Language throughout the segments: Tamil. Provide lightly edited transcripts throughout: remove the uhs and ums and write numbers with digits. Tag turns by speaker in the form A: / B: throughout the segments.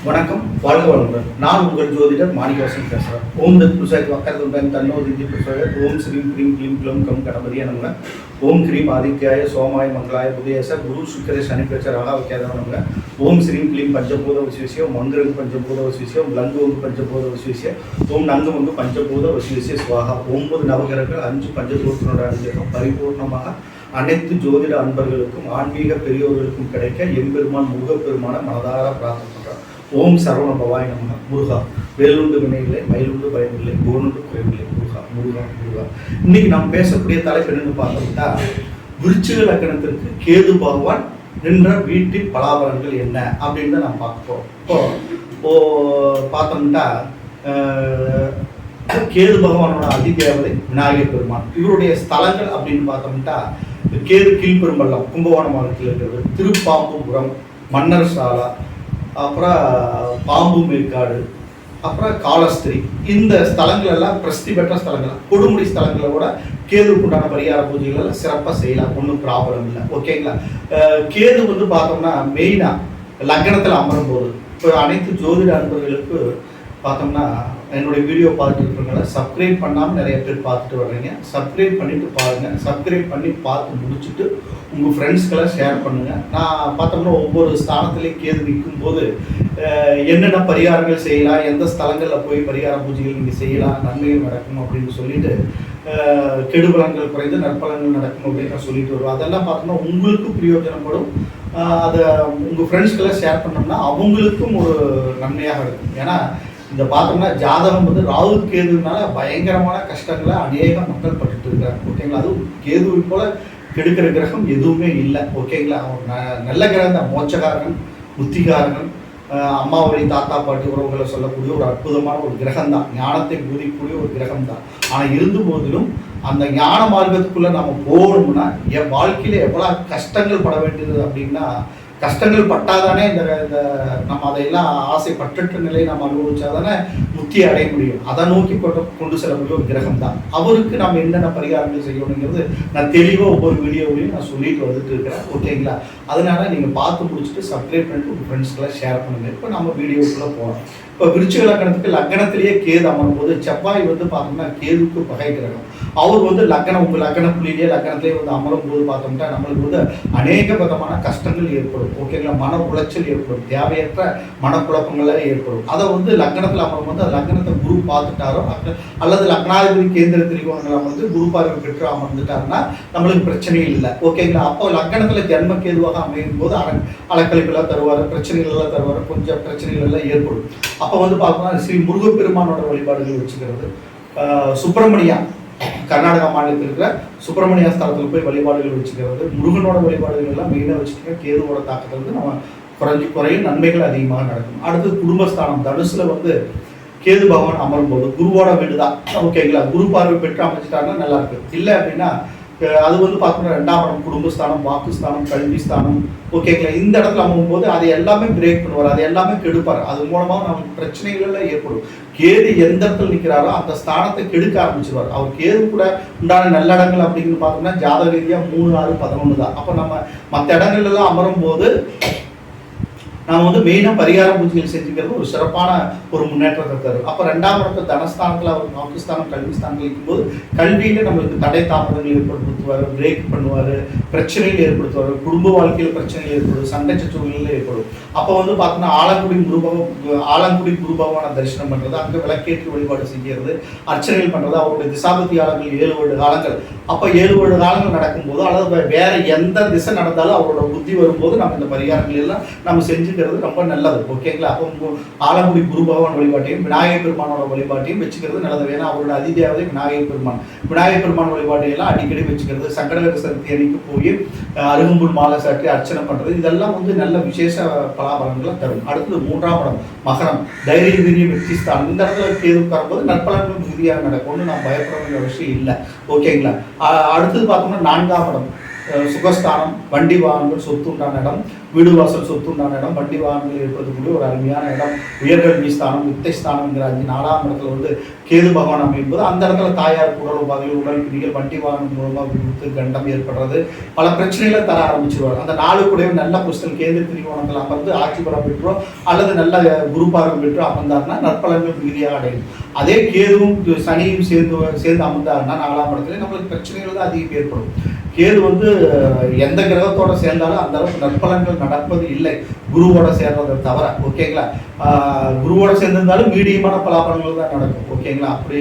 A: வணக்கம், வாழ்க வளமுடன். நான் உங்கள் ஜோதிடர் மாணிக்கவாசன் பேசுகிறேன். ஓம் தத் புருஷாய் வக்கரதுண்டன் தன்னோ திதி புருஷாய ஓம் ஸ்ரீம் க்ரீம் க்ளீம் க்ளம் கம் கணபதிய நமக. ஓம் க்ரீம் ஆதித்யாய சோமாய மங்களாய புதேச குரு சுக்கர சனி பிரச்ச ராகாவக்கியாத நமக. ஓம் ஸ்ரீம் க்ளீம் பஞ்சபூத வசிவிசிய மந்திரங்கு பஞ்சபூத வசிவிசிய லங்குவங்கு பஞ்சபூத வசிவிசிய ஓம் நங்குவங்கு பஞ்சபூத வசிவிசிய சுவாகா. 9 நவகிரகங்கள் 5 பஞ்சபூதத்தினோட அனுகிரகம் பரிபூர்ணமாக அனைத்து ஜோதிட அன்பர்களுக்கும் ஆன்மீக பெரியோர்களுக்கும் கிடைக்க எம்பெருமான் முருகப்பெருமான மனதார பிரார்த்தனை பண்றார். ஓம் சரவண பவாய் நமக. முருகா, வேலுண்டு வினையில்லை, மயிலுண்டு பயமில்லை, கோனுண்டு குறைவில்லை. முருகா முருகா முருகா. இன்னைக்கு நாம் பேசக்கூடிய தலைப்பு என்னன்னு பார்த்தோம்னா, விருச்சிக லக்னத்திற்கு கேது பகவான் நின்ற வீட்டின் பலாபலன்கள் என்ன அப்படின்னு நாம் பார்க்க போறோம். இப்போ பார்த்தோம்னா கேது பகவானோட அதிதேவதை விநாயகர் பெருமான். இவருடைய ஸ்தலங்கள் அப்படின்னு பார்த்தோம்னா, கேது கீழ்பெரும்பள்ளம் கும்பகோணம் மாவட்டத்தில் இருக்கிறது, திருப்பாம்புபுரம், மன்னர் சாலா, அப்புறம் பாம்பு மேற்காடு, அப்புறம் காலஸ்திரி. இந்த ஸ்தலங்கள் எல்லாம் பிரசித்தி பெற்ற ஸ்தலங்கள். கொடுமுடி ஸ்தலங்களை கூட கேதுக்குண்டான பரிகார பூஜைகள் எல்லாம் சிறப்பாக செய்யலாம், ஒன்றும் ப்ராப்ளம் இல்லை. ஓகேங்களா? கேது வந்து பார்த்தோம்னா மெயினாக லக்னத்தில் அமரும் போது, இப்போ அனைத்து ஜோதிட அன்பர்களுக்கு பார்த்தோம்னா என்னுடைய வீடியோ பார்த்துட்டு இருக்கிறவங்கள சப்ஸ்கிரைப் பண்ணாமல் நிறைய பேர் பார்த்துட்டு வர்றீங்க. சப்ஸ்கிரைப் பண்ணிவிட்டு பாருங்கள். சப்ஸ்கிரைப் பண்ணி பார்த்து முடிச்சுட்டு உங்கள் ஃப்ரெண்ட்ஸ்க்கெல்லாம் ஷேர் பண்ணுங்கள். நான் பார்த்தோம்னா ஒவ்வொரு ஸ்தானத்துலேயும் கேது நிற்கும் போது என்னென்ன பரிகாரங்கள் செய்யலாம், எந்த ஸ்தலங்களில் போய் பரிகார பூஜைகள் நீங்கள் செய்யலாம், நன்மைகள் நடக்கும் அப்படின்னு சொல்லிட்டு கெடுபலன்கள் குறைந்து நற்பலன்கள் நடக்கும் அப்படின்னு நான் சொல்லிட்டு வருவேன். அதெல்லாம் பார்த்தோம்னா உங்களுக்கு பிரயோஜனப்படும். அதை உங்கள் ஃப்ரெண்ட்ஸ்க்கெல்லாம் ஷேர் பண்ணோம்னா அவங்களுக்கும் ஒரு நன்மையாக இருக்கும். ஏன்னா இந்த பார்த்தோம்னா ஜாதகம் வந்து ராகு கேதுனால பயங்கரமான கஷ்டங்களை அநேக மக்கள் பட்டுட்டு இருக்கிறாங்க. ஓகேங்களா? அதுவும் கேதுவை போல கெடுக்கிற கிரகம் எதுவுமே இல்லை. ஓகேங்களா? நல்ல கிரகம் தான், மோட்சகாரகன், புத்திகாரகன், அம்மா வழி தாத்தா பாட்டி உறவுகளை சொல்லக்கூடிய ஒரு அற்புதமான ஒரு கிரகம் தான், ஞானத்தை போதிக்கக்கூடிய ஒரு கிரகம் தான். ஆனால் இருந்த போதிலும் அந்த ஞான மார்க்கத்துக்குள்ளே நம்ம போகணும்னா என் வாழ்க்கையில் எவ்வளோ கஷ்டங்கள் பட வேண்டியது அப்படின்னா, கஷ்டங்கள் பட்டாதானே இந்த நம்ம அதையெல்லாம் ஆசைப்பட்டு நிலையை நம்ம அனுபவிச்சாதானே முக்தியை அடைய முடியும். அதை நோக்கி கொண்டு செல்லக்கூடிய ஒரு கிரகம் தான். அவருக்கு நம்ம என்னென்ன பரிகாரங்கள் செய்யணுங்கிறது நான் தெளிவாக ஒவ்வொரு வீடியோவிலையும் நான் சொல்லிட்டு வந்துட்டு இருக்கிறேன். ஓகேங்களா? அதனால நீங்கள் பார்த்து முடிச்சுட்டு சப்ஸ்கிரைப் பண்ணிட்டு உங்கள் ஃப்ரெண்ட்ஸ்க்கெல்லாம் ஷேர் பண்ணுங்கள். இப்போ நம்ம வீடியோக்குள்ளே போகலாம். இப்போ விருச்சிக லக்னத்துக்கு லக்னத்திலேயே கேது அமரும் போது, செவ்வாய் வந்து பார்த்தோம்னா கேதுக்கு பகை கிரகம். அவர் வந்து லக்னம், உங்கள் லக்ன புள்ளியிலேயே லக்னத்திலேயே வந்து அமரும் போது பார்த்தோம்னா நம்மளுக்கு வந்து அநேக விதமான கஷ்டங்கள் ஏற்படும். ஓகேங்களா? மன உளைச்சல் ஏற்படும், தேவையற்ற மனக்குழப்பங்கள்லாம் ஏற்படும். அதை வந்து லக்னத்தில் அமரும் போது லக்னத்தை குரு பார்த்துட்டாரோ அல்லது லக்னாதிபதி கேந்திர திரிகோணங்கள் அமர்ந்து குரு பார்வை பெற்று அமர்ந்துட்டாருன்னா நம்மளுக்கு பிரச்சனை இல்லை. ஓகேங்களா? அப்போ லக்னத்தில் ஜென்ம கேதுவாக அமையும் போது அலக்கழிப்பெல்லாம் தருவார், பிரச்சனைகள் எல்லாம் தருவார், கொஞ்சம் பிரச்சனைகள் எல்லாம் ஏற்படும். அப்போ வந்து பார்த்தோம்னா ஸ்ரீ முருகப்பெருமானோட வழிபாடுகள் வச்சுக்கிறது, சுப்பிரமணியா கர்நாடகா மாநிலத்தில் இருக்கிற சுப்பிரமணியா ஸ்தலத்தில் போய் வழிபாடுகள் வச்சுக்கிறது, முருகனோட வழிபாடுகள் எல்லாம் மெயினாக வச்சுக்கிற கேதுவோட தாக்கத்தில் வந்து நம்ம குறையும் நன்மைகள் அதிகமாக நடக்கும். அடுத்து குடும்பஸ்தானம் தனுசுல வந்து கேது பகவான் அமரும் போது குருவோட வீடு தான். ஓகேங்களா? குரு பார்வை பெற்று அமைச்சிட்டாங்கன்னா நல்லா இருக்கு. இல்லை அப்படின்னா அது வந்து பார்த்தோம்னா 2ஆம் இடம் குடும்பஸ்தானம், வாக்குஸ்தானம், கல்வி ஸ்தானம். ஓகேங்களா? இந்த இடத்துல அமரும் போது அது எல்லாமே பிரேக் பண்ணுவார், அது எல்லாமே கெடுப்பார். அது மூலமாக நமக்கு பிரச்சனைகள் ஏற்படும். கேது எந்த இடத்துல நிற்கிறாரோ அந்த ஸ்தானத்தை கெடுக்க ஆரம்பிச்சிருவார். அவர் கேது கூட உண்டான நல்லடங்கள் அப்படின்னு பார்த்தோம்னா ஜாதக ரீதியாக 3, 6, 11 தான். அப்போ நம்ம மற்ற இடங்கள்லாம் அமரும் போது நாம் வந்து மெயினாக பரிகார பூஜைகள் செஞ்சுக்கிறது ஒரு சிறப்பான ஒரு முன்னேற்றத்தை தரும். அப்போ 2ஆம் இடத்து தனஸ்தானத்தில் அவர் வாக்குஸ்தானம், கல்வி ஸ்தானத்தில் இருக்கும்போது கல்வியில் நம்மளுக்கு தடை தாமதங்கள் ஏற்படுத்துவார், பிரேக் பண்ணுவார், பிரச்சனைகள் ஏற்படுத்துவார், குடும்ப வாழ்க்கையில் பிரச்சனைகள் ஏற்படும், சண்டை சச்சரவுகள் ஏற்படும். அப்போ வந்து பார்த்தோம்னா ஆலங்குடி குரு பகவானை தரிசனம் பண்ணுறது, அங்கே விளக்கேற்றி வழிபாடு செய்கிறது, அர்ச்சனைகள் பண்ணுறது, அவருடைய திசாபதி காலங்கள் 7 வருட காலங்கள். அப்போ 7 வருட காலங்கள் நடக்கும்போது அல்லது வேற எந்த திசை நடந்தாலும் அவரோட புத்தி வரும்போது நம்ம இந்த பரிகாரங்கள் எல்லாம் நம்ம செஞ்சு ரொம்ப நல்லது. ஓகேங்களா? அப்போ ஆலங்குடி குரு பகவான் வழிபாட்டையும் விநாயகர் பெருமானோட வழிபாட்டையும் வச்சுக்கிறது நல்லது. ஏன்னா அவரோட அதிதேவதை விநாயகர் பெருமான். விநாயகர் பெருமான் வழிபாட்டையெல்லாம் அடிக்கடி வச்சுக்கிறது, சங்கடகர சதுர்த்தி அன்னைக்கு போய் அருகம்புல் மாலை சாட்டி அர்ச்சனை பண்றது, இதெல்லாம் வந்து நல்ல விசேஷ பலாபலன்களை தரும். அடுத்தது 3ஆம் இடம் மகரம், தைரிய வீரிய வெற்றி ஸ்தானம். இந்த இடத்துல கேது உட்காரும்போது நற்பலன்கள் மிகுதியாக நடக்கும்னு நான் பயப்பட வேண்டிய அவசியம் இல்லை. ஓகேங்களா? அடுத்தது பார்த்தோம்னா 4ஆம் இடம் சுகஸ்தானம், வண்டி வாகனங்கள் சொத்து உண்டான இடம், வீடு வாசல் சொத்து உண்டான இடம், வண்டி வாகனங்கள் ஏற்படுத்தக்கூடிய ஒரு அருமையான இடம். உயர்கல்வி ஸ்தானம், வித்தை ஸ்தானம்ங்கிற 4ஆம் இடத்துல வந்து கேது பகவான் அமையும்போது அந்த இடத்துல தாயார் உடல் உபாதைகள், உடல் பிடிகள், வண்டி வாகனம் மூலமாக விபத்து, கண்டம் ஏற்படுறது, பல பிரச்சனைகளை தர ஆரம்பிச்சிருவார். அந்த 4 கூடவே நல்ல புஸ்தல் கேது திரிகோணத்தில் அமர்ந்து ஆட்சி பலம் பெற்றோ அல்லது நல்ல குரு பார்வை பெற்றோ அமர்ந்தாருன்னா நற்பலன்கள் மிகுதியாக அடையும். அதே கேதுவும் சனியும் சேர்ந்து அமர்ந்தாருன்னா 4ஆம் இடத்துல நம்மளுக்கு பிரச்சனைகள் தான் அதிகம் ஏற்படும். கேது வந்து எந்த கிரகத்தோட சேர்ந்தாலும் அந்த அளவுக்கு நற்பலன்கள் நடப்பது இல்லை, குருவோட சேர்றதை தவிர. ஓகேங்களா? குருவோட சேர்ந்திருந்தாலும் மீடியமான பலாபலன்கள் தான் நடக்கும். ஓகேங்களா? அப்படி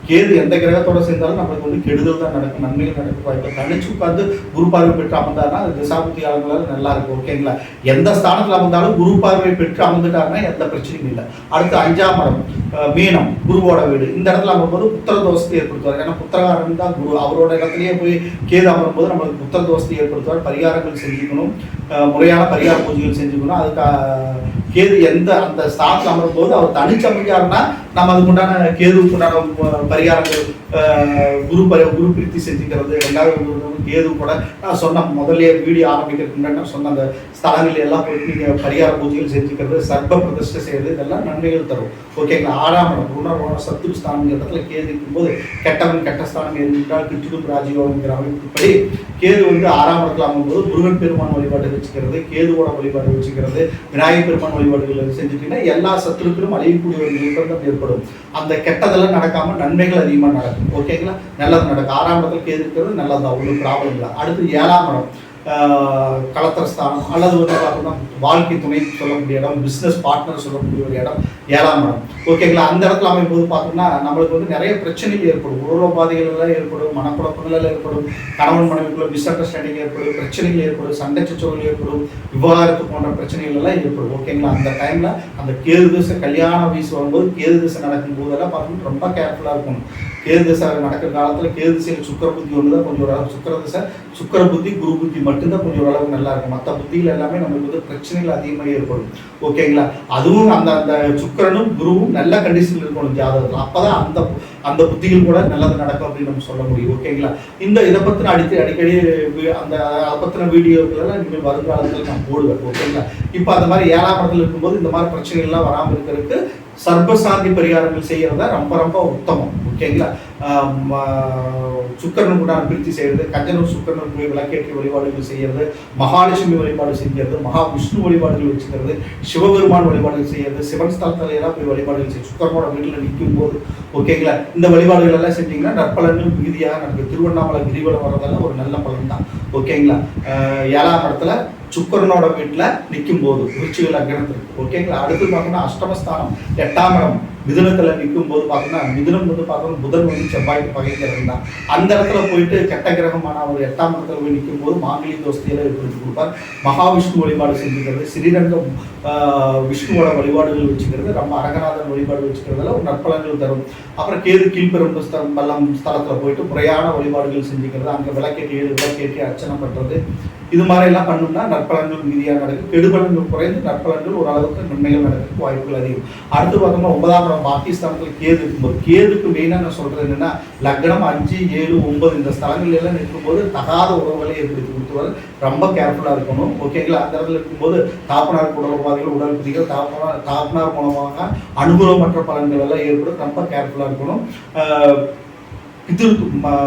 A: கேது எந்த கிரகத்தோட சேர்ந்தாலும் நம்மளுக்கு வந்து கெடுதல் தான் நடக்கும், நன்மைகள் நடக்கும் வாய்ப்பு. தனிச்சு உட்கார்ந்து குரு பார்வை பெற்று அமர்ந்தாருன்னா அது திசாபுத்தி காலங்களால் நல்லா இருக்கும். ஓகேங்களா? எந்த ஸ்தானத்தில் அமர்ந்தாலும் குரு பார்வை பெற்று அமர்ந்துட்டாருன்னா எந்த பிரச்சனையும் இல்லை. அடுத்து 5ஆம் இடம் மீனம், குருவோட வீடு. இந்த இடத்துல அமரும்போது புத்திர தோஷத்தை ஏற்படுத்துவார். ஏன்னா புத்திரகாரன் தான் குரு, அவரோட இடத்துலயே போய் கேது அமரும்போது நம்மளுக்கு புத்திர தோஷத்தை ஏற்படுத்துவார். பரிகாரங்கள் செஞ்சுக்கணும், முறையான பரிகார பூஜைகள் செஞ்சுக்கணும். அதுக்கு கேது அந்த ஸ்தானத்தில் அமரும்போது அவர் தனிச்சு அமைஞ்சாருன்னா நம்ம அதுக்குண்டான கேதுவுக்கு உண்டான பரிகாரங்கள், குரு பிரீத்தி செஞ்சுக்கிறது. 2வது கேது கூட நான் சொன்ன முதல்ல வீடியோ ஆரம்பிக்கிறதுக்கு முன்னாடி நான் சொன்ன அந்த ஸ்தலங்கள் எல்லாம் போயிட்டு நீங்கள் பரிகார பூஜைகள் செஞ்சுக்கிறது, சர்ப்ப பிரதிஷ்டை செய்யறது, இதெல்லாம் நன்மைகள் தரும். ஓகேங்களா? 6ஆம் இடம் உணர்வான சத்துரு ஸ்தானம் இடத்துல கேது இருக்கும்போது கெட்டவன் கெட்ட ஸ்தானம் இருந்தால் கிட்டுடும் ராஜயோகங்கிற அமைப்புப்படி கேது வந்து 6ஆம் இடத்துல அமரும்போது முருகன் பெருமான் வழிபாடு வச்சுக்கிறது, கேதுவோட வழிபாடு வச்சுக்கிறது, விநாயகர் பெருமான் வழிபாடுகள் செஞ்சுட்டீங்கன்னா எல்லா சத்துருக்களும் அழியக்கூடிய ஒரு நிர்பந்தம் ஏற்படும். அந்த கெட்டதெல்லாம் நடக்காம நன்மைகள் அதிகமாக நடக்கும். ஓகேங்களா? நல்லது நடக்கும். 6ஆம் இடத்துல கேது இருக்கிறது நல்லதுதான், ஒன்றும் ப்ராப்ளம் இல்லை. அடுத்து 7ஆம் இடம் கலத்திரஸ்தானம் அல்லது வந்து பார்த்தோம்னா வாழ்க்கை துணை சொல்லக்கூடிய இடம், பிஸ்னஸ் பார்ட்னர் சொல்லக்கூடிய ஒரு இடம் 7ஆம் இடம். ஓகேங்களா? அந்த இடத்துல அமைப்போது பார்த்தோம்னா நம்மளுக்கு வந்து நிறைய பிரச்சனைகள் ஏற்படும், உடலுபாதைகள் எல்லாம் ஏற்படும், மனக்குழப்பங்கள் ஏற்படும், கணவன் மனைவிக்குள்ள மிஸ் அண்டர்ஸ்டாண்டிங் ஏற்படும், பிரச்சனைகள் ஏற்படும், சண்டை சச்சரவுகள் ஏற்படும், விவாகரத்து போன்ற பிரச்சனைகள் எல்லாம் ஏற்படும். ஓகேங்களா? அந்த டைம்ல அந்த கேது திசை கல்யாண வயசு வரும்போது கேது திசை நடக்கும் போதெல்லாம் பார்த்தோம்னா ரொம்ப கேர்ஃபுல்லாக இருக்கணும். கேது திசை நடக்கிற காலத்தில் கேது திசையில் சுக்கர புத்தி ஒன்று தான் கொஞ்சம் ஓரளவு, சுக்கர திசை சுக்கர புத்தி குரு புத்தி மட்டும்தான் கொஞ்சம் ஓரளவுக்கு நல்லா இருக்கும். மற்ற புத்திகள் எல்லாமே நம்மளுக்கு வந்து பிரச்சனைகள் அதிகமாக ஏற்படும். ஓகேங்களா? அதுவும் அந்த அந்த சுக்கரனும் குருவும் நல்ல கண்டிஷனில் இருக்கணும் ஜாதகத்தில், அப்போதான் அந்த புத்திகள் கூட நல்லது நடக்கும் அப்படின்னு நம்ம சொல்ல முடியும். ஓகேங்களா? இதை பற்றின அடிக்கடி அந்த அதை பற்றின வீடியோக்களெல்லாம் நீங்கள் வருங்காலத்தில் நான் போடுவேன். ஓகேங்களா? இப்போ அந்த மாதிரி 7ஆம் இடத்துல இருக்கும்போது இந்த மாதிரி பிரச்சனைகள்லாம் வராமல் இருக்கிறதுக்கு சர்பசாந்தி பரிகாரங்கள் செய்யறதா ரொம்ப ரொம்ப உத்தமம். ஓகேங்களா? சுக்கரன் உண்டான பிரித்தி செய்யறது, கஞ்சனூர் சுக்கரன் போய் விளக்கேற்றி வழிபாடுகள் செய்யறது, மகாலட்சுமி வழிபாடு செஞ்சுறது, மகா விஷ்ணு வழிபாடுகள் வச்சுக்கிறது, சிவபெருமான் வழிபாடுகள் செய்யறது, சிவன் ஸ்தலத்துல எல்லாம் போய் வழிபாடுகள் செய்யும் சுக்கரனோட வீட்டில் நிற்கும் போது. ஓகேங்களா? இந்த வழிபாடுகள் எல்லாம் செஞ்சீங்கன்னா நற்பலன்கள் மிகுதியாக நடக்கும். திருவண்ணாமலை கிரிவலம் வர்றதால ஒரு நல்ல பலன் தான். ஓகேங்களா? 7ஆம் இடத்துல சுக்கரனோட வீட்டில் நிற்கும் போது விருச்சிக லக்னத்திற்கு. ஓகேங்களா? அடுத்து பார்த்தோம்னா அஷ்டமஸ்தானம் 8ஆம் இடம் மிதுனத்தில் நிற்கும் போது பார்த்தோம்னா மிதுனம் வந்து பார்த்தோம்னா புதன் வந்து செவ்வாய்க்கு பகைக்கிறது தான். அந்த இடத்துல போயிட்டு கெட்ட கிரகமான ஒரு 8ஆம் இடத்துல போய் நிற்கும் போது மாங்கலி தோஸ்தியெல்லாம் ஏற்படுத்தி கொடுப்பார். மகாவிஷ்ணு வழிபாடு செஞ்சுக்கிறது, ஸ்ரீரங்கம் விஷ்ணுவோட வழிபாடுகள் வச்சுக்கிறது, நம்ம அரங்கநாதன் வழிபாடு வச்சுக்கிறதுல ஒரு நற்பலன்கள் தரும். அப்புறம் கேது கீழ்பெரும் பள்ளம் ஸ்தலத்தில் போயிட்டு முறையான வழிபாடுகள் செஞ்சுக்கிறது, அங்கே விளக்கேற்றி 7 விளக்கேற்றி அர்ச்சனை பண்ணுறது, இது மாதிரி எல்லாம் பண்ணோம்னா நற்பலன்கள் மீதியாக நடக்கும். கெடுபலன்கள் குறைந்து நற்பலன்கள் ஓரளவுக்கு நன்மைகள் நடக்கிறதுக்கு வாய்ப்புகள் அதிகம். அடுத்து பார்த்தோம்னா 9ஆம் இடம் பாகிஸ்தானத்தில் கேது இருக்கும்போது, கேதுக்கு மெயினாக நான் சொல்றது என்னன்னா லக்னம் 5, 7, 9 இந்த ஸ்தலங்கள் எல்லாம் நிற்கும்போது தகாத உறவுகளை ஏற்படுத்தி கொடுத்துவாரு. ரொம்ப கேர்ஃபுல்லாக இருக்கணும். ஓகேங்களா? அந்த இடத்துல இருக்கும்போது தாப்பனார் உடல்பாதைகள், உடல் பிரிகள், தாப்பனார் மூலமாக அனுகூலமற்ற பலன்கள் எல்லாம் ஏற்படும். ரொம்ப கேர்ஃபுல்லாக இருக்கணும்.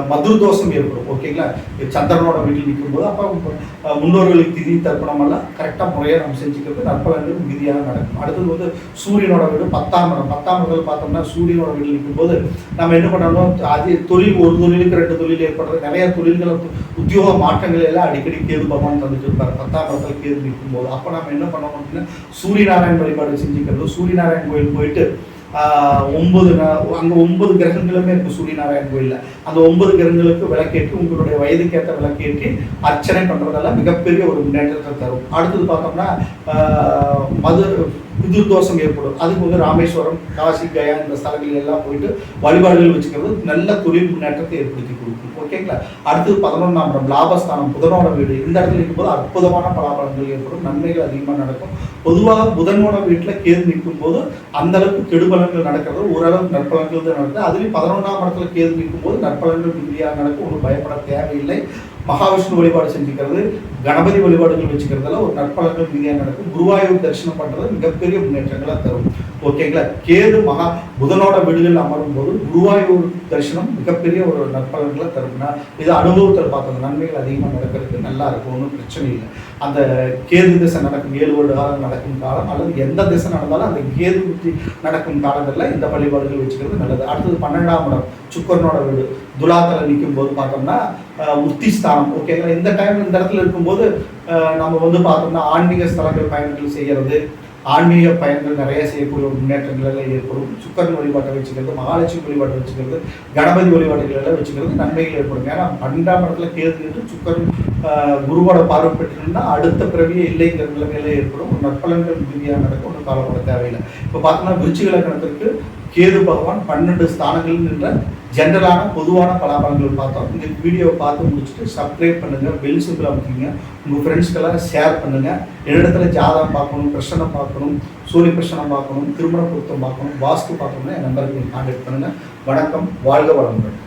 A: மதுர தோஷம் ஏற்படும். ஓகேங்களா? சந்திரனோட வீட்டில் நிற்கும்போது அப்போ முன்னோர்களுக்கு திதி தர்ப்பணம் எல்லாம் கரெக்டாக முறையாக நம்ம செஞ்சுக்கிறது நற்பலன்கள் மிகுதியாக நடக்கும். அடுத்தது வந்து சூரியனோட வீடு 10ஆம் இடம். 10ஆம் இடத்துல பார்த்தோம்னா சூரியனோட வீட்டில் நிற்கும்போது நம்ம என்ன பண்ணணும், அது தொழில், ஒரு தொழிலுக்கு 2 தொழில் ஏற்படுறது, நிறைய தொழில்கள் உத்தியோக மாற்றங்கள் எல்லாம் அடிக்கடி கேது பகவான் தந்துட்டு இருப்பார் 10ஆம் இடத்துல கேது நிற்கும்போது. அப்போ நம்ம என்ன பண்ணணும் அப்படின்னா சூரியநாராயண வழிபாடு செஞ்சுக்கிறது. சூரியநாராயண கோயில் போயிட்டு 9 அங்கே 9 கிரகங்களுமே இருக்குது சூரியநாராயண கோயிலில். அந்த 9 கிரகங்களுக்கு விளக்கேற்றி உங்களுடைய வயதுக்கேற்ற விளக்கேற்றி அர்ச்சனை பண்ணுறதெல்லாம் மிகப்பெரிய ஒரு முன்னேற்றத்தை தரும். அடுத்தது பார்த்தோம்னா பிதுர் தோஷம் ஏற்படும். அதுக்கு வந்து ராமேஸ்வரம், காசி, கயா இந்த ஸ்தலங்கள் எல்லாம் போயிட்டு வழிபாடுகள் வச்சுக்கிறது நல்ல தொழில் முன்னேற்றத்தை ஏற்படுத்தி கொடுக்கும். ஓகேங்களா? அடுத்தது 11ஆம் இடம் லாபஸ்தானம் புதனோட வீடு. இந்த இடத்துல இருக்கும்போது அற்புதமான பலாபலங்கள் ஏற்படும், நன்மைகள் அதிகமாக நடக்கும். பொதுவாக புதனோட வீட்டில் கேது நிற்கும் போது அந்த அளவுக்கு கெடுபலன்கள் நடக்கிறது, ஓரளவுக்கு நற்பலன்கள் தான் நடக்குது. அதுலேயும் 11ஆம் இடத்துல கேது நிற்கும் போது நற்பலன்கள் மிகுதியாக நடக்கும். ஒன்றும் பயப்பட தேவையில்லை. மகாவிஷ்ணு வழிபாடு செஞ்சுக்கிறது, கணபதி வழிபாடுகள் வச்சுக்கிறதுல ஒரு நற்பலன்கள் மிக நடக்கும். குருவாயூர் தரிசனம் பண்ணுறது மிகப்பெரிய முன்னேற்றங்களை தரும். ஓகேங்களா? கேது புதனோட வீடுகள் அமரும் போது குருவாயூர் தரிசனம் மிகப்பெரிய ஒரு நற்பலன்களை தரும்னா, இது அனுபவத்தில் பார்த்தது நன்மைகள் அதிகமாக நடக்கிறதுக்கு நல்லா இருக்கும், ஒன்றும் பிரச்சனை இல்லை. அந்த கேது திசை நடக்கும் 7 வருட காலம் நடக்கும் காலம், அல்லது எந்த திசை நடந்தாலும் அந்த கேது புத்தி நடக்கும் காலங்களில் இந்த வழிபாடுகள் வச்சுக்கிறது நல்லது. அடுத்தது 12ஆம் இடம் சுக்கரனோட வீடு துலாத்தில் நிற்கும் போது பார்த்தோம்னா உத்தி ஸ்தானம். ஓகேங்களா? இந்த டைம் இந்த இடத்துல இருக்கும்போது நம்ம பார்த்தோம்னா ஆன்மீக ஸ்தலங்கள் பயணங்கள் செய்கிறது, ஆன்மீக பயன்கள் நிறைய செய்யக்கூடிய முன்னேற்றங்கள் ஏற்படும். சுக்கரன் வழிபாட்டை வச்சுக்கிறது, மகாலட்சுமி வழிபாட்டை வச்சுக்கிறது, கணபதி வழிபாடுகள் எல்லாம் வச்சுக்கிறது நன்மைகள் ஏற்படும். ஏன்னா 12ஆம் இடத்துல கேது சுக்கரன் குருவோட பார்வை பெற்றிருந்தா அடுத்த பிறவியே இல்லைங்கிற நிலைமையில ஏற்படும். ஒரு நற்பலன்கள் மிகுதியாக நடக்கும், ஒன்றும் காலப்பட தேவையில்லை. இப்போ பார்த்தோம்னா விருச்சிக லக்னத்திற்கு கேது பகவான் 12 ஸ்தானங்களில் நின்ற ஜென்ரலான பொதுவான பலாபலங்கள் பார்த்தோம். இந்த வீடியோவை பார்த்து முடிச்சுட்டு சப்ஸ்கிரைப் பண்ணுங்கள், பெல் சிம்பிள் அமைக்கிங்க, உங்கள் ஃப்ரெண்ட்ஸ்க்கெல்லாம் ஷேர் பண்ணுங்கள். என்னிடத்துல ஜாதகம் பார்க்கணும், பிரச்சனை பார்க்கணும், சூரிய பிரச்சனை பார்க்கணும், திருமண பொருத்தம் பார்க்கணும், வாஸ்து பார்க்கணும்னா என் நம்பருக்கு கான்டாக்ட் பண்ணுங்கள். வணக்கம், வாழ்க வளமுடன்.